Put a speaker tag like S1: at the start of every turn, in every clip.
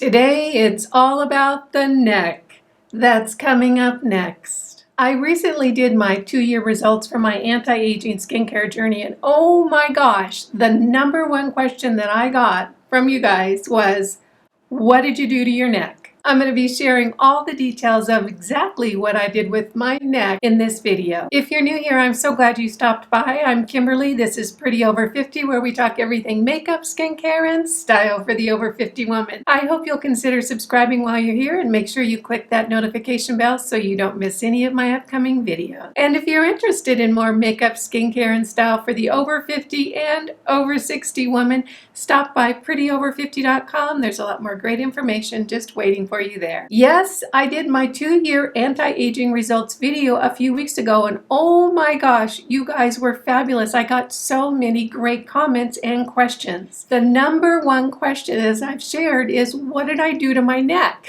S1: Today it's all about the neck. That's coming up next. I recently did my 2-year results for my anti-aging skincare journey, and oh my gosh, the number one question that I got from you guys was, what did you do to your neck? I'm going to be sharing all the details of exactly what I did with my neck in this video. If you're new here, I'm so glad you stopped by. I'm Kimberly. This is Pretty Over 50, where we talk everything makeup, skincare, and style for the over 50 woman. I hope you'll consider subscribing while you're here and make sure you click that notification bell so you don't miss any of my upcoming videos. And if you're interested in more makeup, skincare, and style for the over 50 and over 60 woman, stop by prettyover50.com. There's a lot more great information just waiting for you there. Yes, I did my 2-year anti-aging results video a few weeks ago, and oh my gosh, you guys were fabulous. I got so many great comments and questions. The number one question, as I've shared, is what did I do to my neck?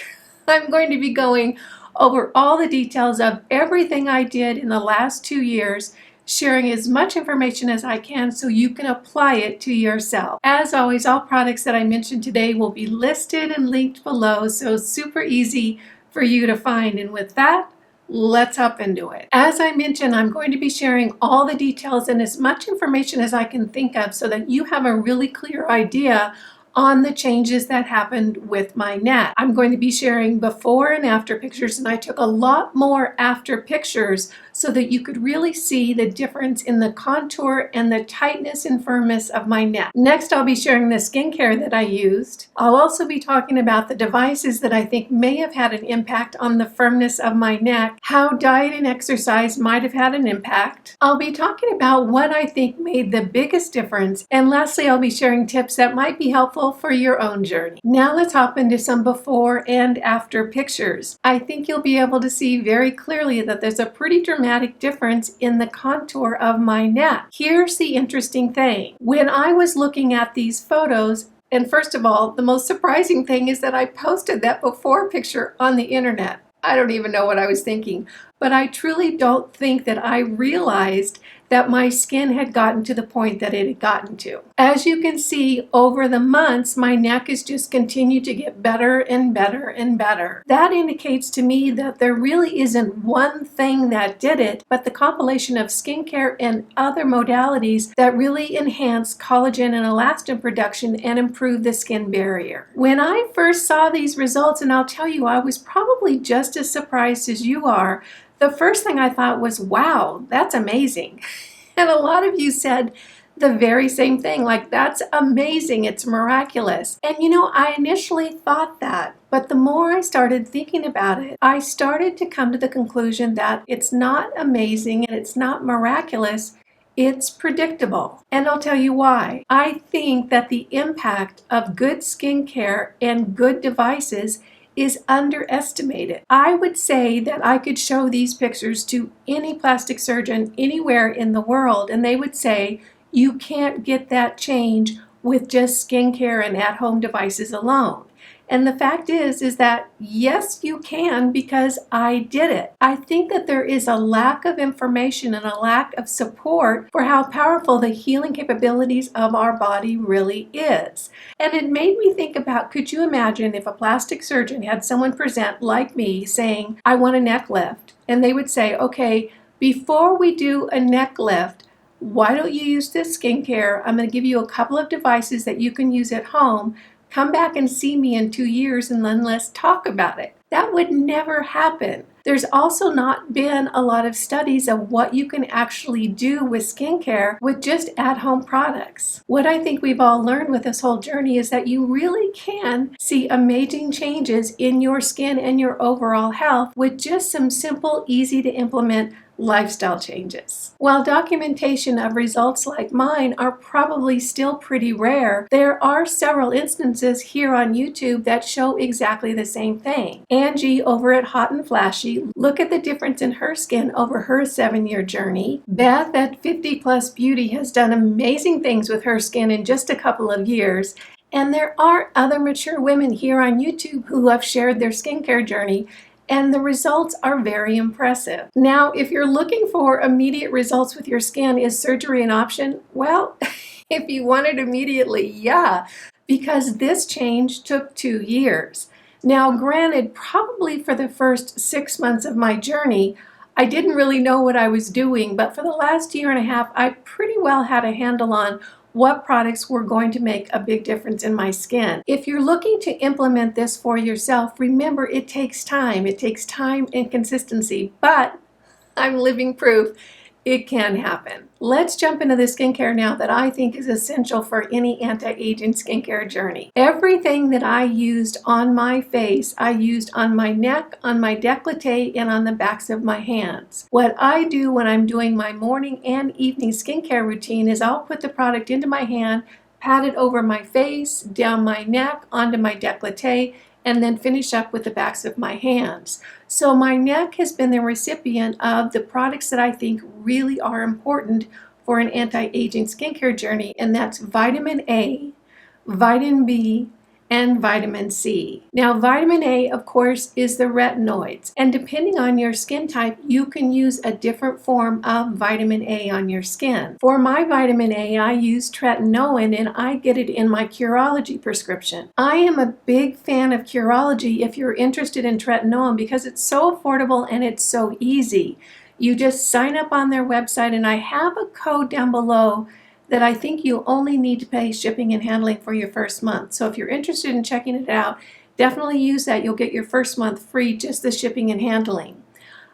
S1: I'm going to be going over all the details of everything I did in the last 2 years, sharing as much information as I can so you can apply it to yourself. As always, all products that I mentioned today will be listed and linked below, so super easy for you to find. And with that, let's hop into it. As I mentioned, I'm going to be sharing all the details and as much information as I can think of so that you have a really clear idea on the changes that happened with my neck. I'm going to be sharing before and after pictures, and I took a lot more after pictures so that you could really see the difference in the contour and the tightness and firmness of my neck. Next, I'll be sharing the skincare that I used. I'll also be talking about the devices that I think may have had an impact on the firmness of my neck, how diet and exercise might have had an impact. I'll be talking about what I think made the biggest difference, and lastly, I'll be sharing tips that might be helpful for your own journey. Now let's hop into some before and after pictures. I think you'll be able to see very clearly that there's a pretty dramatic difference in the contour of my neck. Here's the interesting thing. When I was looking at these photos, and first of all, the most surprising thing is that I posted that before picture on the internet. I don't even know what I was thinking, but I truly don't think that I realized that my skin had gotten to the point that it had gotten to. As you can see, over the months, my neck has just continued to get better and better and better. That indicates to me that there really isn't one thing that did it, but the compilation of skincare and other modalities that really enhance collagen and elastin production and improve the skin barrier. When I first saw these results, and I'll tell you, I was probably just as surprised as you are, the first thing I thought was, wow, that's amazing. And a lot of you said the very same thing, like, that's amazing, it's miraculous. And you know, I initially thought that, but the more I started thinking about it, I started to come to the conclusion that it's not amazing and it's not miraculous, it's predictable. And I'll tell you why. I think that the impact of good skincare and good devices is underestimated. I would say that I could show these pictures to any plastic surgeon anywhere in the world, and they would say, you can't get that change with just skincare and at-home devices alone. And the fact is that yes, you can, because I did it. I think that there is a lack of information and a lack of support for how powerful the healing capabilities of our body really is. And it made me think about, could you imagine if a plastic surgeon had someone present like me saying, I want a neck lift? And they would say, okay, before we do a neck lift, why don't you use this skincare? I'm going to give you a couple of devices that you can use at home. Come back and see me in 2 years and then let's talk about it. That would never happen. There's also not been a lot of studies of what you can actually do with skincare with just at-home products. What I think we've all learned with this whole journey is that you really can see amazing changes in your skin and your overall health with just some simple, easy to implement lifestyle changes. While documentation of results like mine are probably still pretty rare, there are several instances here on YouTube that show exactly the same thing. Angie over at Hot and Flashy, look at the difference in her skin over her 7-year journey. Beth at 50 Plus Beauty has done amazing things with her skin in just a couple of years. And there are other mature women here on YouTube who have shared their skincare journey, and the results are very impressive. Now, if you're looking for immediate results with your skin, is surgery an option? Well, if you want it immediately, yeah. because this change took 2 years. Now, granted, probably for the first 6 months of my journey, I didn't really know what I was doing, but for the last year and a half, I pretty well had a handle on what products were going to make a big difference in my skin. If you're looking to implement this for yourself, remember it takes time. It takes time and consistency, but I'm living proof it can happen. Let's jump into the skincare now that I think is essential for any anti-aging skincare journey. Everything that I used on my face, I used on my neck, on my décolleté, and on the backs of my hands. What I do when I'm doing my morning and evening skincare routine is I'll put the product into my hand, pat it over my face, down my neck, onto my décolleté, and then finish up with the backs of my hands. So my neck has been the recipient of the products that I think really are important for an anti-aging skincare journey, and that's vitamin A, vitamin B, and vitamin C. Now, vitamin A, of course, is the retinoids, and depending on your skin type, you can use a different form of vitamin A on your skin. For my vitamin A, I use tretinoin, and I get it in my Curology prescription. I am a big fan of Curology if you're interested in tretinoin because it's so affordable and it's so easy. You just sign up on their website, and I have a code down below that I think you only need to pay shipping and handling for your first month. So if you're interested in checking it out, definitely use that. You'll get your first month free, just the shipping and handling.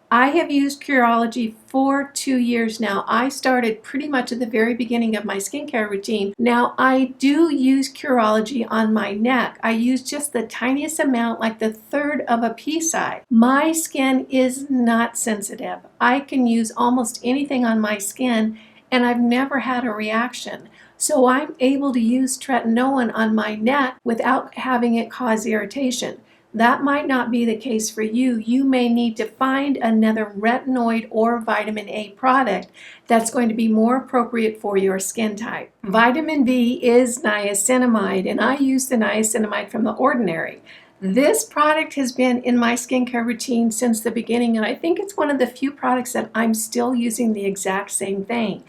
S1: I have used Curology for 2 years now. I started pretty much at the very beginning of my skincare routine. Now, I do use Curology on my neck. I use just the tiniest amount, like the third of a pea size. My skin is not sensitive. I can use almost anything on my skin, and I've never had a reaction. So I'm able to use tretinoin on my neck without having it cause irritation. That might not be the case for you. You may need to find another retinoid or vitamin A product that's going to be more appropriate for your skin type. Vitamin B is niacinamide, and I use the niacinamide from The Ordinary. This product has been in my skincare routine since the beginning, and I think it's one of the few products that I'm still using the exact same thing.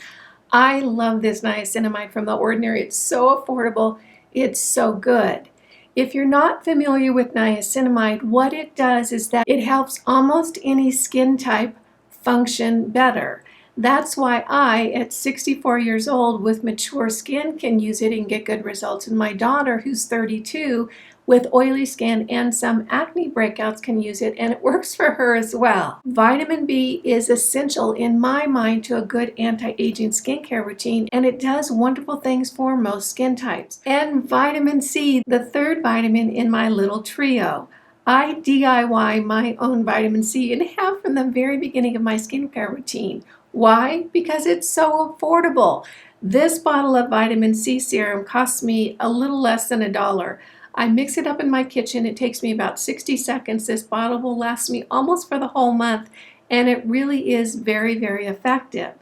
S1: I love this niacinamide from The Ordinary. It's so affordable. It's so good. If you're not familiar with niacinamide, what it does is that it helps almost any skin type function better. That's why I, at 64 years old with mature skin, can use it and get good results. And my daughter, who's 32, with oily skin and some acne breakouts, can use it, and it works for her as well. Vitamin B is essential in my mind to a good anti-aging skincare routine, and it does wonderful things for most skin types. And vitamin C, the third vitamin in my little trio. I DIY my own vitamin C and have from the very beginning of my skincare routine. Why? Because it's so affordable. This bottle of vitamin C serum costs me a little less than $1. I mix it up in my kitchen. It takes me about 60 seconds. This bottle will last me almost for the whole month, and it really is very, very effective.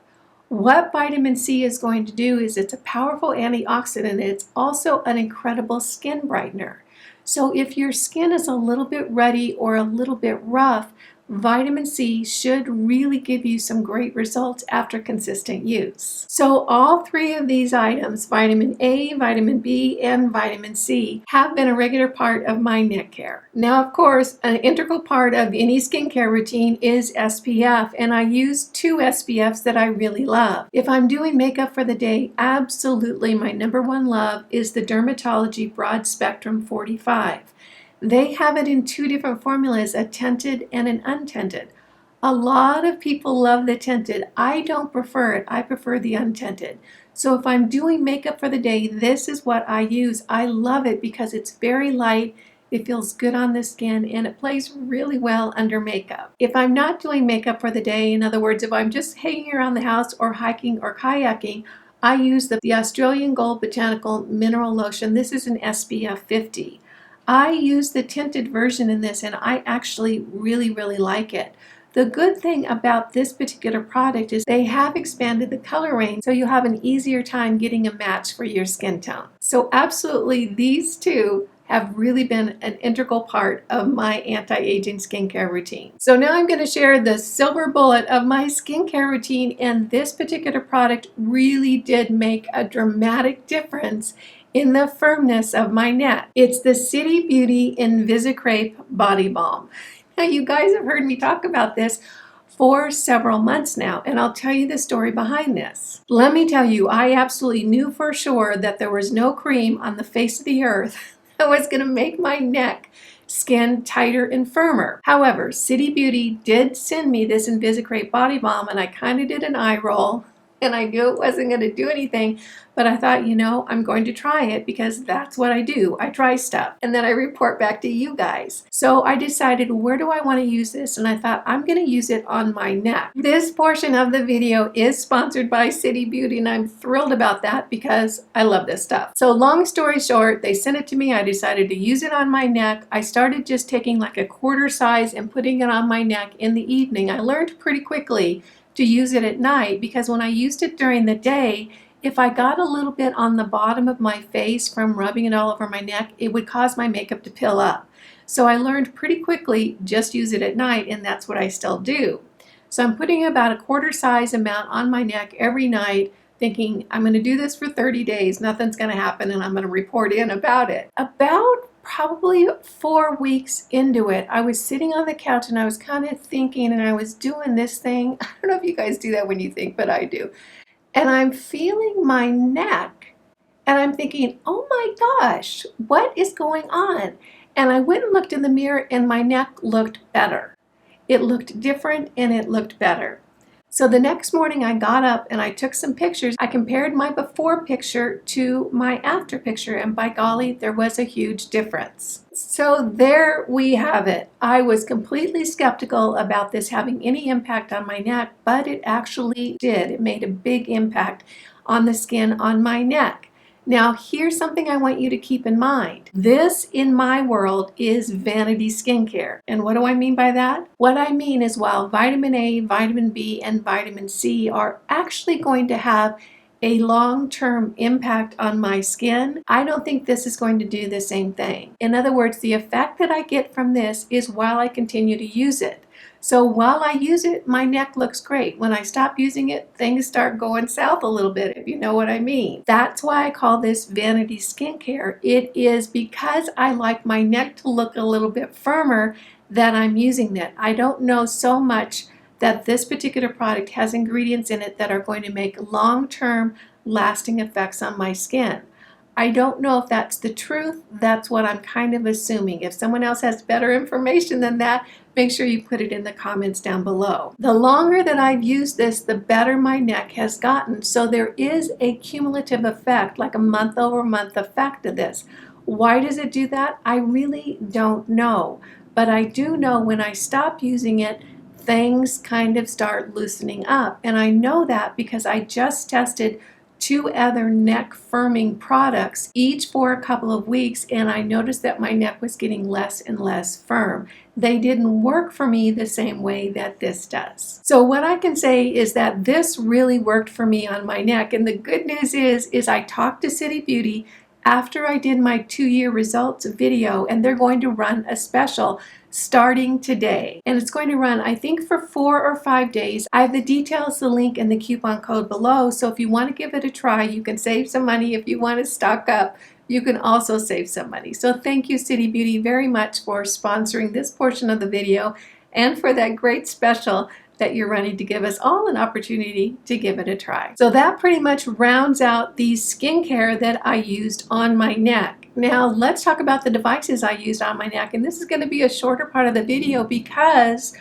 S1: What vitamin C is going to do is it's a powerful antioxidant, and it's also an incredible skin brightener. So if your skin is a little bit ruddy or a little bit rough, vitamin C should really give you some great results after consistent use. So all three of these items, vitamin A, vitamin B, and vitamin C, have been a regular part of my neck care. Now, of course, an integral part of any skincare routine is SPF, and I use 2 SPFs that I really love. If I'm doing makeup for the day, absolutely my #1 love is the Dermatology Broad Spectrum 45. They have it in 2 different formulas, a tinted and an untinted. A lot of people love the tinted. I don't prefer it. I prefer the untinted. So if I'm doing makeup for the day, this is what I use. I love it because it's very light, it feels good on the skin, and it plays really well under makeup. If I'm not doing makeup for the day, in other words, if I'm just hanging around the house or hiking or kayaking, I use the Australian Gold Botanical Mineral Lotion. This is an SPF 50. I use the tinted version in this, and I actually really, really like it. The good thing about this particular product is they have expanded the color range, so you have an easier time getting a match for your skin tone. So absolutely, these two have really been an integral part of my anti-aging skincare routine. So now I'm going to share the silver bullet of my skincare routine, and this particular product really did make a dramatic difference in the firmness of my neck. It's the City Beauty Invisicrepe Body Balm. Now, you guys have heard me talk about this for several months now, and I'll tell you the story behind this. Let me tell you, I absolutely knew for sure that there was no cream on the face of the earth that was going to make my neck skin tighter and firmer. However, City Beauty did send me this Invisicrepe body balm, and I kind of did an eye roll, and I knew it wasn't going to do anything, but I thought, you know, I'm going to try it because that's what I do. I try stuff, and then I report back to you guys. So I decided, where do I want to use this? And I thought, I'm going to use it on my neck. This portion of the video is sponsored by City Beauty, and I'm thrilled about that because I love this stuff. So long story short, they sent it to me. I decided to use it on my neck. I started just taking like a quarter size and putting it on my neck in the evening. I learned pretty quickly to use it at night because when I used it during the day, if I got a little bit on the bottom of my face from rubbing it all over my neck, it would cause my makeup to pill up. So I learned pretty quickly, just use it at night, and that's what I still do. So I'm putting about a quarter size amount on my neck every night, thinking I'm going to do this for 30 days, nothing's going to happen, and I'm going to report in about it. About probably 4 weeks into it, I was sitting on the couch and I was kind of thinking, and I was doing this thing. I don't know if you guys do that when you think, but I do. And I'm feeling my neck and I'm thinking, oh my gosh, what is going on? And I went and looked in the mirror and my neck looked better. It looked different and it looked better. So the next morning I got up and I took some pictures. I compared my before picture to my after picture, and by golly, there was a huge difference. So there we have it. I was completely skeptical about this having any impact on my neck, but it actually did. It made a big impact on the skin on my neck. Now, here's something I want you to keep in mind. This, in my world, is vanity skincare. And what do I mean by that? What I mean is, while vitamin A, vitamin B, and vitamin C are actually going to have a long-term impact on my skin, I don't think this is going to do the same thing. In other words, the effect that I get from this is while I continue to use it. So while I use it, my neck looks great. When I stop using it, things start going south a little bit, if you know what I mean. That's why I call this vanity skincare. It is because I like my neck to look a little bit firmer that I'm using it. I don't know so much that this particular product has ingredients in it that are going to make long-term lasting effects on my skin. I don't know if that's the truth. That's what I'm kind of assuming. If someone else has better information than that, make sure you put it in the comments down below. The longer that I've used this, the better my neck has gotten. So there is a cumulative effect, like a month-over-month effect of this. Why does it do that? I really don't know. But I do know when I stop using it, things kind of start loosening up. And I know that because I just tested 2 other neck firming products, each for a couple of weeks, and I noticed that my neck was getting less and less firm. They didn't work for me the same way that this does. So what I can say is that this really worked for me on my neck, and the good news is I talked to City Beauty after I did my 2-year results video, and they're going to run a special starting today. And it's going to run, I think, for 4 or 5 days. I have the details, the link, and the coupon code below. So if you want to give it a try, you can save some money. If you want to stock up, you can also save some money. So thank you, City Beauty, very much for sponsoring this portion of the video and for that great special that you're running to give us all an opportunity to give it a try. So that pretty much rounds out the skincare that I used on my neck. Now let's talk about the devices I used on my neck, and this is going to be a shorter part of the video because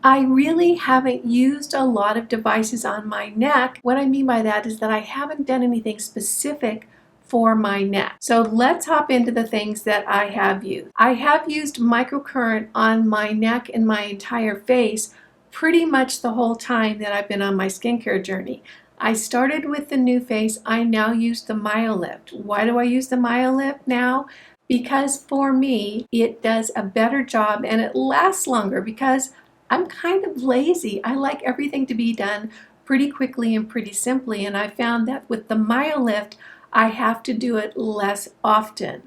S1: I really haven't used a lot of devices on my neck. What I mean by that is that I haven't done anything specific for my neck. So let's hop into the things that I have used. I have used microcurrent on my neck and my entire face pretty much the whole time that I've been on my skincare journey. I started with the NuFace. I now use the MyoLift. Why do I use the MyoLift now? Because for me, it does a better job and it lasts longer because I'm kind of lazy. I like everything to be done pretty quickly and pretty simply, and I found that with the MyoLift, I have to do it less often.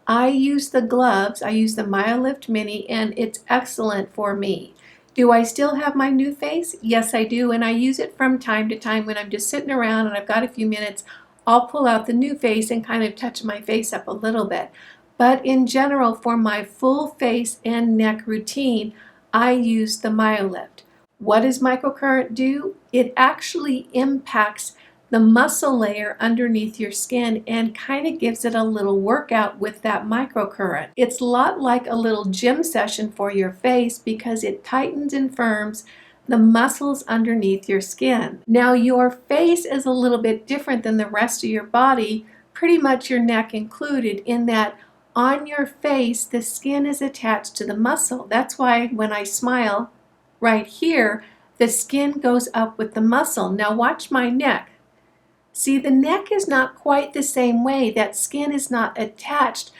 S1: I use the gloves. I use the MyoLift Mini, and it's excellent for me. Do I still have my NuFace? Yes, I do, and I use it from time to time when I'm just sitting around and I've got a few minutes. I'll pull out the new face and kind of touch my face up a little bit. But in general, for my full face and neck routine, I use the MyoLift. What does microcurrent do? It actually impacts the muscle layer underneath your skin and kind of gives it a little workout with that microcurrent. It's a lot like a little gym session for your face because it tightens and firms the muscles underneath your skin. Now your face is a little bit different than the rest of your body, pretty much your neck included, in that on your face the skin is attached to the muscle. That's why when I smile right here, the skin goes up with the muscle. Now watch my neck. See, the neck is not quite the same way. That skin is not attached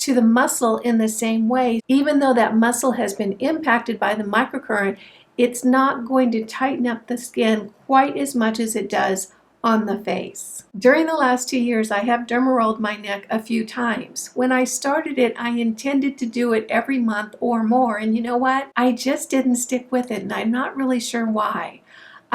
S1: to the muscle in the same way. Even though that muscle has been impacted by the microcurrent, it's not going to tighten up the skin quite as much as it does on the face. During the last 2 years, I have dermarolled my neck a few times. When I started it, I intended to do it every month or more, and you know what? I just didn't stick with it, and I'm not really sure why.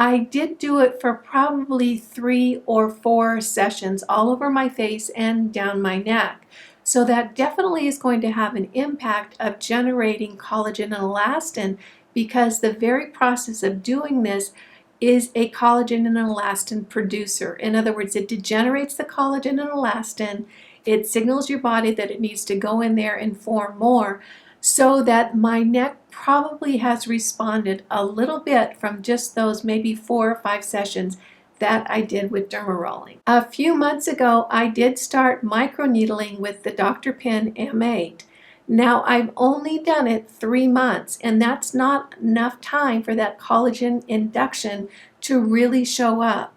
S1: I did do it for probably 3 or 4 sessions all over my face and down my neck. So that definitely is going to have an impact of generating collagen and elastin, because the very process of doing this is a collagen and elastin producer. In other words, it degenerates the collagen and elastin. It signals your body that it needs to go in there and form more, so that my neck probably has responded a little bit from just those maybe 4 or 5 sessions that I did with dermarolling. A few months ago, I did start microneedling with the Dr. Pin M8. Now, I've only done it 3 months, and that's not enough time for that collagen induction to really show up.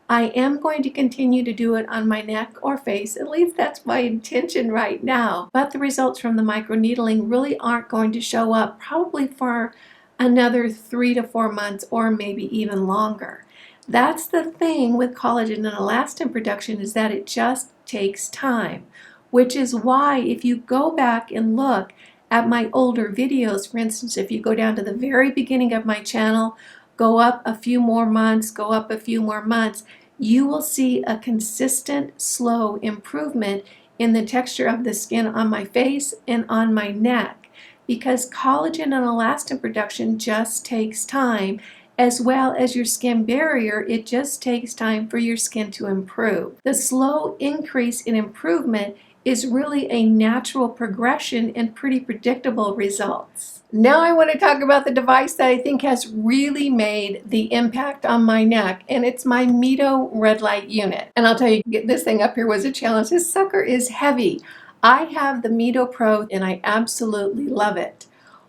S1: I am going to continue to do it on my neck or face, at least that's my intention right now, but the results from the microneedling really aren't going to show up probably for another 3 to 4 months or maybe even longer. That's the thing with collagen and elastin production, is that it just takes time, which is why if you go back and look at my older videos, for instance, if you go down to the very beginning of my channel, go up a few more months, go up a few more months, you will see a consistent, slow improvement in the texture of the skin on my face and on my neck, because collagen and elastin production just takes time, as well as your skin barrier. It just takes time for your skin to improve. The slow increase in improvement is really a natural progression and pretty predictable results. Now I want to talk about the device that I think has really made the impact on my neck, and it's my MITO Red Light unit. And I'll tell you, get this thing up here was a challenge. This sucker is heavy. I have the MITO Pro and I absolutely love it.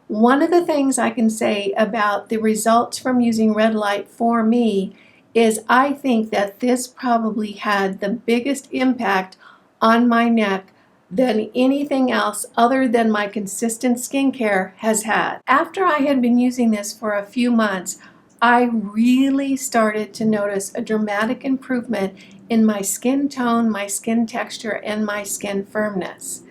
S1: One of the things I can say about the results from using red light for me is I think that this probably had the biggest impact on my neck than anything else other than my consistent skincare has had. After I had been using this for a few months, I really started to notice a dramatic improvement in my skin tone, my skin texture, and my skin firmness.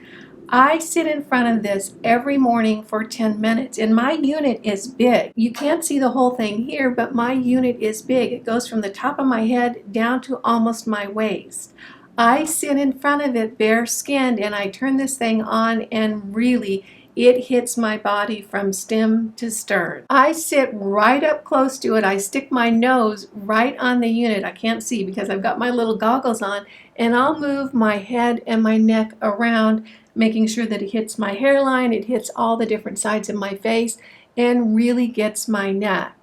S1: I sit in front of this every morning for 10 minutes, and my unit is big. You can't see the whole thing here, but my unit is big. It goes from the top of my head down to almost my waist. I sit in front of it bare skinned, and I turn this thing on, and really it hits my body from stem to stern. I sit right up close to it. I stick my nose right on the unit. I can't see because I've got my little goggles on, and I'll move my head and my neck around, making sure that it hits my hairline, it hits all the different sides of my face, and really gets my neck.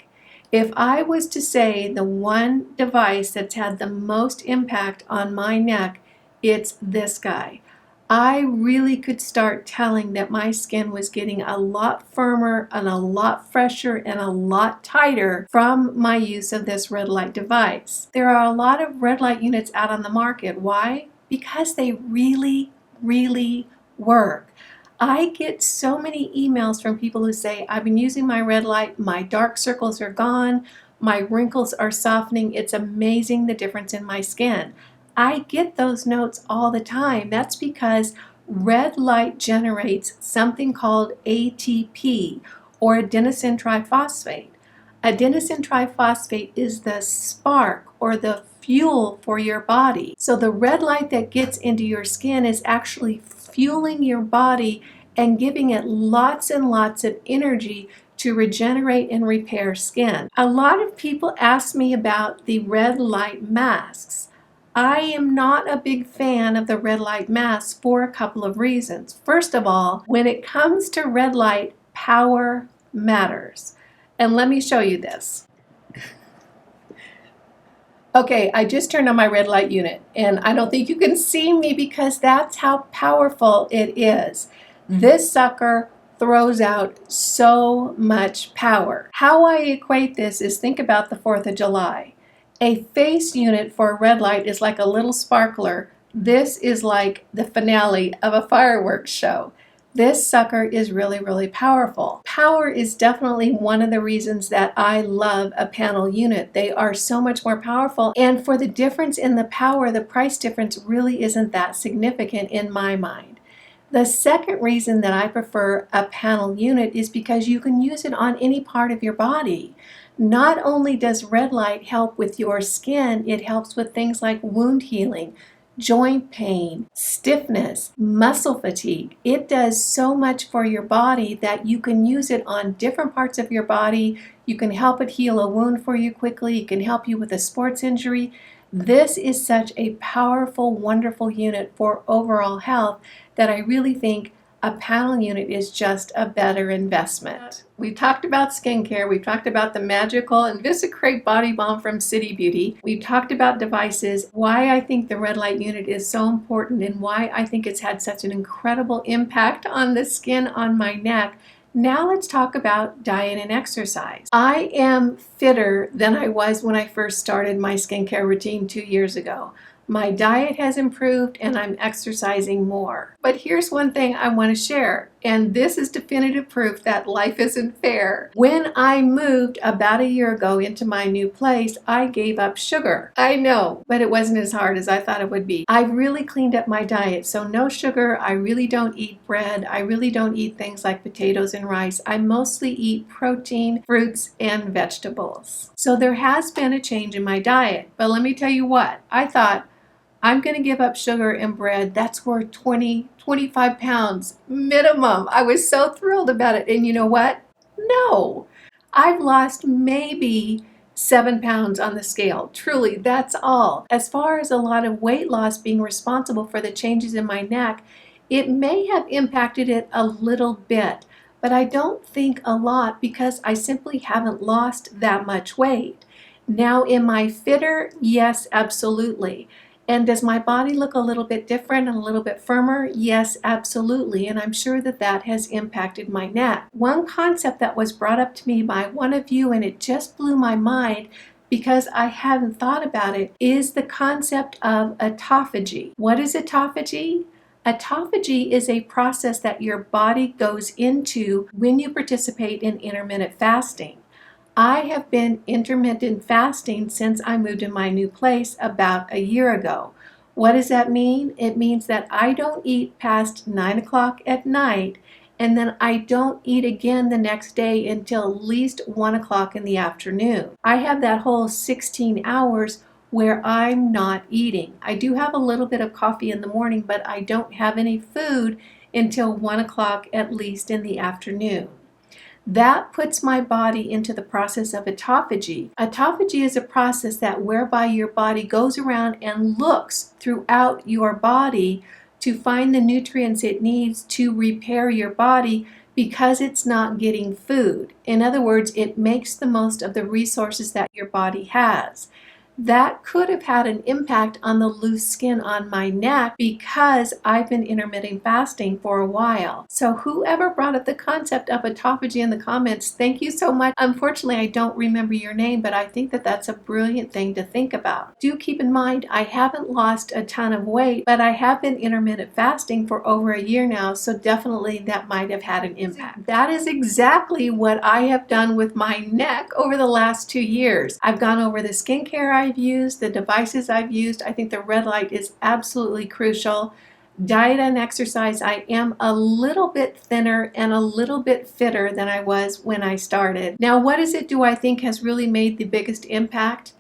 S1: If I was to say the one device that's had the most impact on my neck, it's this guy. I really could start telling that my skin was getting a lot firmer and a lot fresher and a lot tighter from my use of this red light device. There are a lot of red light units out on the market. Why? Because they really work. I get so many emails from people who say, I've been using my red light, my dark circles are gone, my wrinkles are softening, it's amazing the difference in my skin. I get those notes all the time. That's because red light generates something called ATP, or adenosine triphosphate. Adenosine triphosphate is the spark or the fuel for your body. So the red light that gets into your skin is actually fueling your body and giving it lots and lots of energy to regenerate and repair skin. A lot of people ask me about the red light masks. I am not a big fan of the red light masks for a couple of reasons. First of all, when it comes to red light, power matters. And let me show you this. Okay, I just turned on my red light unit, and I don't think you can see me because that's how powerful it is. This sucker throws out so much power. How I equate this is, think about the 4th of July. A face unit for a red light is like a little sparkler. This is like the finale of a fireworks show. This sucker is really, really powerful. Power is definitely one of the reasons that I love a panel unit. They are so much more powerful, and for the difference in the power, the price difference really isn't that significant in my mind. The second reason that I prefer a panel unit is because you can use it on any part of your body. Not only does red light help with your skin, it helps with things like wound healing, joint pain, stiffness, muscle fatigue. It does so much for your body that you can use it on different parts of your body. You can help it heal a wound for you quickly. It can help you with a sports injury. This is such a powerful, wonderful unit for overall health that I really think a panel unit is just a better investment. We talked about skincare. We've talked about the magical Invisicrepe body balm from City Beauty. We've talked about devices, why I think the red light unit is so important, and why I think it's had such an incredible impact on the skin on my neck. Now let's talk about diet and exercise. I am fitter than I was when I first started my skincare routine 2 years ago. My diet has improved and I'm exercising more. But here's one thing I want to share, and this is definitive proof that life isn't fair. When I moved about a year ago into my new place, I gave up sugar. I know, but it wasn't as hard as I thought it would be. I've really cleaned up my diet, so no sugar. I really don't eat bread. I really don't eat things like potatoes and rice. I mostly eat protein, fruits, and vegetables. So there has been a change in my diet. But let me tell you what, I thought, I'm going to give up sugar and bread. That's worth 25 pounds minimum. I was so thrilled about it. And you know what? No, I've lost maybe 7 pounds on the scale. Truly, that's all. As far as a lot of weight loss being responsible for the changes in my neck, it may have impacted it a little bit, but I don't think a lot because I simply haven't lost that much weight. Now, am I fitter? Yes, absolutely. And does my body look a little bit different and a little bit firmer? Yes, absolutely. And I'm sure that that has impacted my neck. One concept that was brought up to me by one of you, and it just blew my mind because I hadn't thought about it, is the concept of autophagy. What is autophagy? Autophagy is a process that your body goes into when you participate in intermittent fasting. I have been intermittent fasting since I moved in my new place about a year ago. What does that mean? It means that I don't eat past 9 o'clock at night, and then I don't eat again the next day until at least 1 o'clock in the afternoon. I have that whole 16 hours where I'm not eating. I do have a little bit of coffee in the morning, but I don't have any food until 1 o'clock at least in the afternoon. That puts my body into the process of autophagy. Autophagy is a process that whereby your body goes around and looks throughout your body to find the nutrients it needs to repair your body because it's not getting food. In other words, it makes the most of the resources that your body has. That could have had an impact on the loose skin on my neck because I've been intermittent fasting for a while. So whoever brought up the concept of autophagy in the comments, thank you so much. Unfortunately, I don't remember your name, but I think that that's a brilliant thing to think about. Do keep in mind, I haven't lost a ton of weight, but I have been intermittent fasting for over a year now, so definitely that might have had an impact. That is exactly what I have done with my neck over the last 2 years. I've gone over the skincare I've used, the devices I've used. I think the red light is absolutely crucial. Diet and exercise, I am a little bit thinner and a little bit fitter than I was when I started. Now, what is it do I think has really made the biggest impact?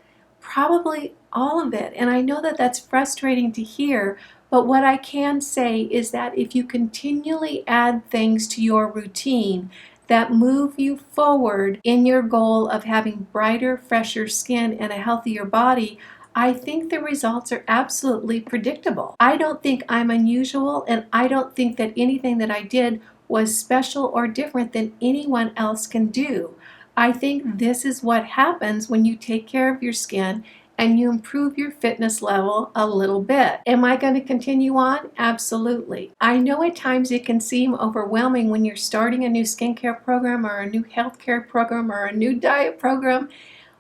S1: Probably all of it. And I know that that's frustrating to hear, but what I can say is that if you continually add things to your routine that move you forward in your goal of having brighter, fresher skin and a healthier body, I think the results are absolutely predictable. I don't think I'm unusual, and I don't think that anything that I did was special or different than anyone else can do. I think this is what happens when you take care of your skin and you improve your fitness level a little bit. Am I going to continue on? Absolutely. I know at times it can seem overwhelming when you're starting a new skincare program or a new healthcare program or a new diet program.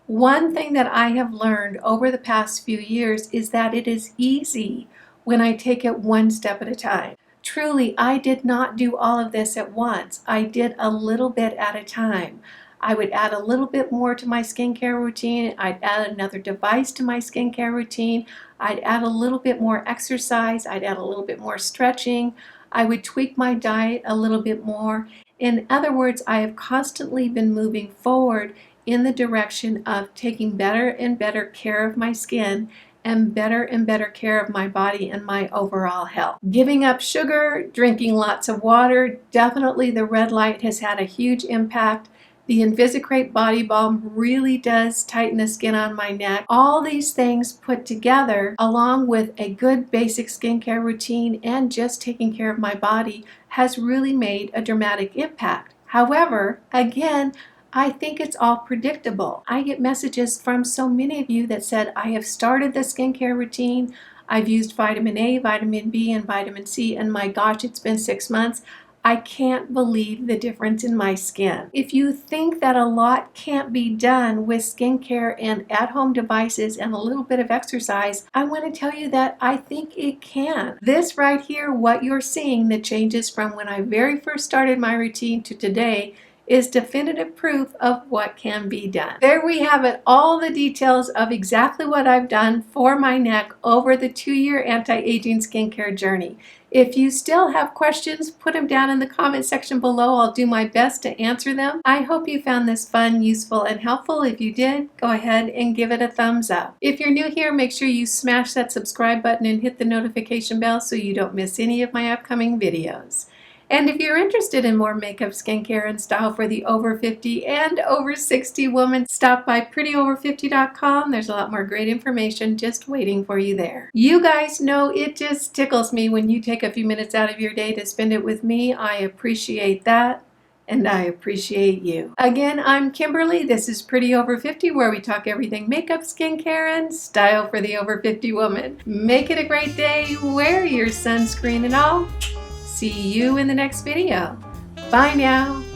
S1: One thing that I have learned over the past few years is that it is easy when I take it one step at a time. Truly, I did not do all of this at once. I did a little bit at a time. I would add a little bit more to my skincare routine. I'd add another device to my skincare routine. I'd add a little bit more exercise. I'd add a little bit more stretching. I would tweak my diet a little bit more. In other words, I have constantly been moving forward in the direction of taking better and better care of my skin and better care of my body and my overall health. Giving up sugar, drinking lots of water, definitely the red light has had a huge impact. The Invisicrepe body balm really does tighten the skin on my neck. All these things put together, along with a good basic skincare routine and just taking care of my body, has really made a dramatic impact. However, again, I think it's all predictable. I get messages from so many of you that said, I have started the skincare routine. I've used vitamin A, vitamin B, and vitamin C, and my gosh, it's been 6 months. I can't believe the difference in my skin. If you think that a lot can't be done with skincare and at-home devices and a little bit of exercise, I want to tell you that I think it can. This right here, what you're seeing, the changes from when I very first started my routine to today, is definitive proof of what can be done. There we have it, all the details of exactly what I've done for my neck over the 2-year anti-aging skincare journey. If you still have questions, put them down in the comment section below. I'll do my best to answer them. I hope you found this fun, useful, and helpful. If you did, go ahead and give it a thumbs up. If you're new here, make sure you smash that subscribe button and hit the notification bell so you don't miss any of my upcoming videos. And if you're interested in more makeup, skincare, and style for the over 50 and over 60 woman, stop by prettyover50.com. There's a lot more great information just waiting for you there. You guys know it just tickles me when you take a few minutes out of your day to spend it with me. I appreciate that, and I appreciate you. Again, I'm Kimberly. This is Pretty Over 50, where we talk everything makeup, skincare, and style for the over 50 woman. Make it a great day. Wear your sunscreen and all. See you in the next video. Bye now.